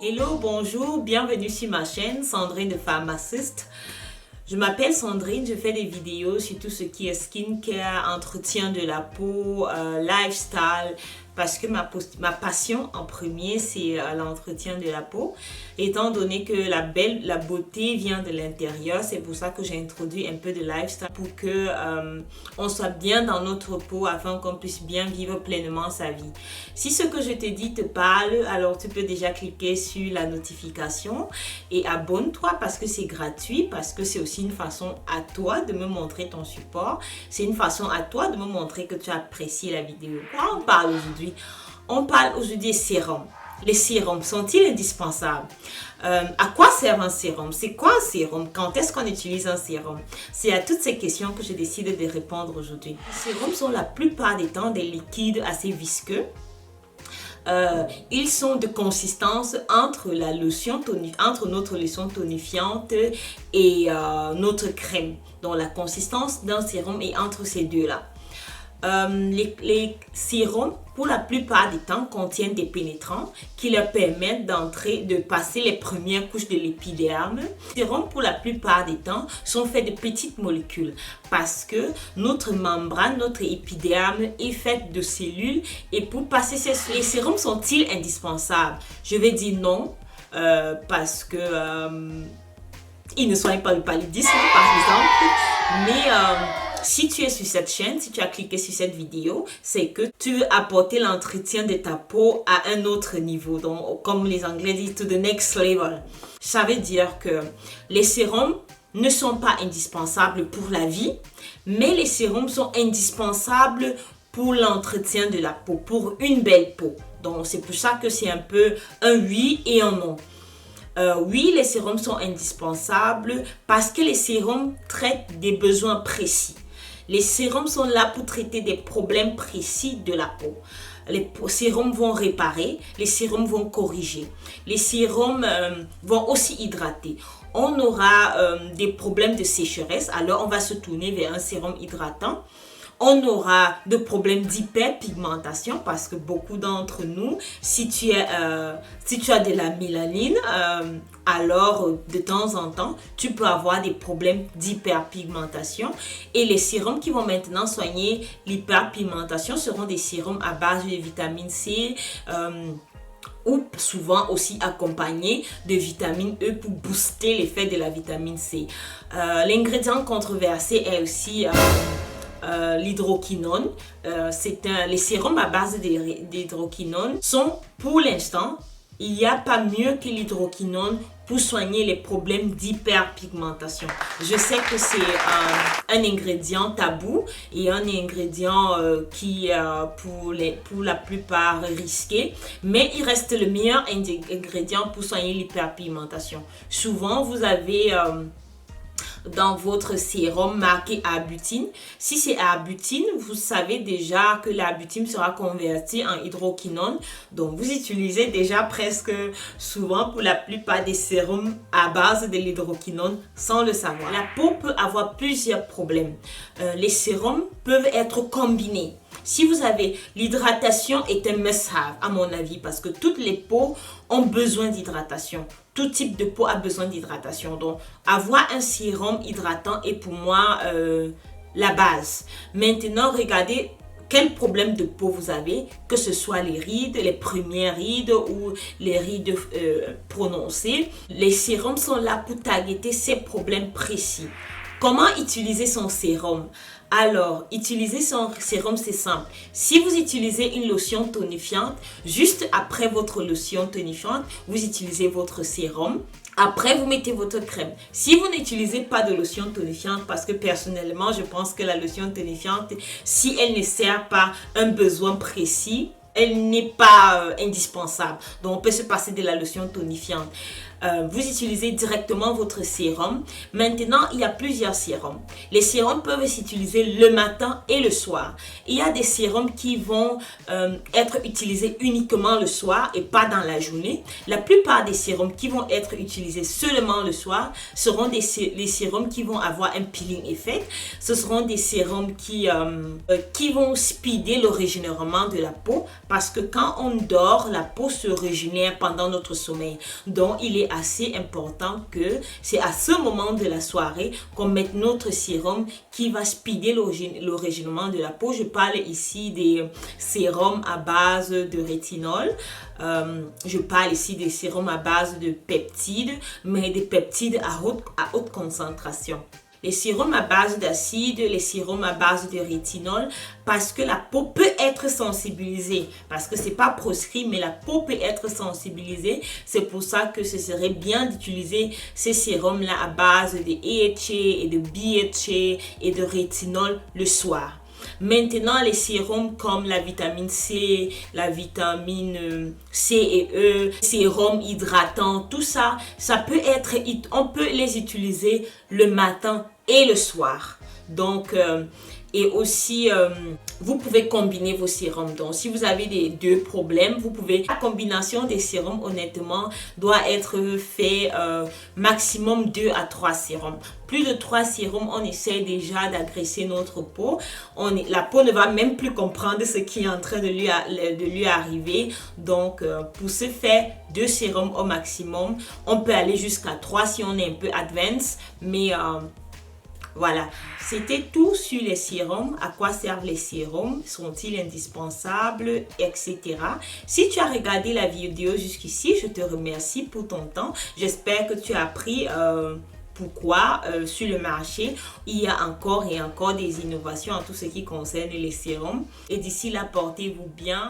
Hello, bonjour, bienvenue sur ma chaîne Sandrine de Pharmaciste. Je m'appelle Sandrine, je fais des vidéos sur tout ce qui est skincare, entretien de la peau, lifestyle, parce que ma passion en premier c'est l'entretien de la peau. Étant donné que la beauté vient de l'intérieur, c'est pour ça que j'ai introduit un peu de lifestyle pour que on soit bien dans notre peau afin qu'on puisse bien vivre pleinement sa vie. Si ce que je te dis te parle, alors tu peux déjà cliquer sur la notification et abonne-toi parce que c'est gratuit, parce que c'est aussi une façon à toi de me montrer ton support. C'est une façon à toi de me montrer que tu apprécies la vidéo. Quoi on parle aujourd'hui? On parle aujourd'hui des sérums. Les sérums sont-ils indispensables? À quoi sert un sérum? C'est quoi un sérum? Quand est-ce qu'on utilise un sérum? C'est à toutes ces questions que je décide de répondre aujourd'hui. Les sérums sont la plupart des temps des liquides assez visqueux. Ils sont de consistance entre notre lotion tonifiante et notre crème. Donc la consistance d'un sérum est entre ces deux-là. Les sérums, pour la plupart du temps, contiennent des pénétrants qui leur permettent de passer les premières couches de l'épiderme. Les sérums, pour la plupart du temps, sont faits de petites molécules parce que notre membrane, notre épiderme est faite de cellules et pour passer les sérums sont-ils indispensables? Je vais dire non parce que ils ne soignent pas le paludisme par exemple, mais si tu es sur cette chaîne, si tu as cliqué sur cette vidéo, c'est que tu veux apporter l'entretien de ta peau à un autre niveau. Donc, comme les Anglais disent, to the next level. Ça veut dire que les sérums ne sont pas indispensables pour la vie, mais les sérums sont indispensables pour l'entretien de la peau, pour une belle peau. Donc, c'est pour ça que c'est un peu un oui et un non. Oui, les sérums sont indispensables parce que les sérums traitent des besoins précis. Les sérums sont là pour traiter des problèmes précis de la peau. Les sérums vont réparer, les sérums vont corriger. Les sérums vont aussi hydrater. On aura des problèmes de sécheresse, alors on va se tourner vers un sérum hydratant. On aura des problèmes d'hyperpigmentation parce que beaucoup d'entre nous, si tu as de la mélanine, alors de temps en temps, tu peux avoir des problèmes d'hyperpigmentation. Et les sérums qui vont maintenant soigner l'hyperpigmentation seront des sérums à base de vitamine C, ou souvent aussi accompagnés de vitamine E pour booster l'effet de la vitamine C. L'ingrédient controversé est aussi l'hydroquinone. Les sérums à base d'hydroquinone sont, pour l'instant, il n'y a pas mieux que l'hydroquinone pour soigner les problèmes d'hyperpigmentation. Je sais que c'est un ingrédient tabou et un ingrédient qui pour la plupart risqué, mais il reste le meilleur ingrédient pour soigner l'hyperpigmentation. Souvent, vous avez dans votre sérum marqué arbutine. Si c'est arbutine, vous savez déjà que l'arbutine sera convertie en hydroquinone. Donc, vous utilisez déjà presque souvent pour la plupart des sérums à base de l'hydroquinone sans le savoir. La peau peut avoir plusieurs problèmes. Les sérums peuvent être combinés. Si vous avez l'hydratation est un must-have à mon avis parce que toutes les peaux ont besoin d'hydratation. Tout type de peau a besoin d'hydratation. Donc, avoir un sérum hydratant est pour moi la base. Maintenant, regardez quel problème de peau vous avez, que ce soit les rides, les premières rides ou les rides prononcées. Les sérums sont là pour targeter ces problèmes précis. Comment utiliser son sérum? Alors, utiliser son sérum, c'est simple. Si vous utilisez une lotion tonifiante, juste après votre lotion tonifiante, vous utilisez votre sérum. Après, vous mettez votre crème. Si vous n'utilisez pas de lotion tonifiante, parce que personnellement, je pense que la lotion tonifiante, si elle ne sert pas un besoin précis, elle n'est pas indispensable. Donc, on peut se passer de la lotion tonifiante. vous utilisez directement votre sérum. Maintenant, il y a plusieurs sérums. Les sérums peuvent s'utiliser le matin et le soir. Il y a des sérums qui vont être utilisés uniquement le soir et pas dans la journée. La plupart des sérums qui vont être utilisés seulement le soir seront les sérums qui vont avoir un peeling effect. Ce seront des sérums qui vont speeder le régénération de la peau, parce que quand on dort, la peau se régénère pendant notre sommeil. Donc, il est assez important que c'est à ce moment de la soirée qu'on mette notre sérum qui va speeder le régénération de la peau. Je parle ici des sérums à base de rétinol. Je parle ici des sérums à base de peptides, mais des peptides à haute concentration. Les sérums à base d'acide, les sérums à base de rétinol, parce que la peau peut être sensibilisée, parce que c'est pas proscrit, mais la peau peut être sensibilisée. C'est pour ça que ce serait bien d'utiliser ces sérums-là à base de AHA et de BHA et de rétinol le soir. Maintenant, les sérums comme la vitamine C, la vitamine C et E, sérum hydratant, tout ça, on peut les utiliser le matin et le soir. Donc, et aussi, vous pouvez combiner vos sérums. Donc, si vous avez des deux problèmes, la combination des sérums, honnêtement, doit être fait maximum 2 à 3 sérums. Plus de 3 sérums, on essaie déjà d'agresser notre peau. La peau ne va même plus comprendre ce qui est en train de lui arriver. Donc, pour ce faire, 2 sérums au maximum. On peut aller jusqu'à 3 si on est un peu advanced, mais voilà, c'était tout sur les sérums. À quoi servent les sérums? Sont-ils indispensables? Etc. Si tu as regardé la vidéo jusqu'ici, je te remercie pour ton temps. J'espère que tu as appris pourquoi sur le marché, il y a encore et encore des innovations en tout ce qui concerne les sérums. Et d'ici là, portez-vous bien.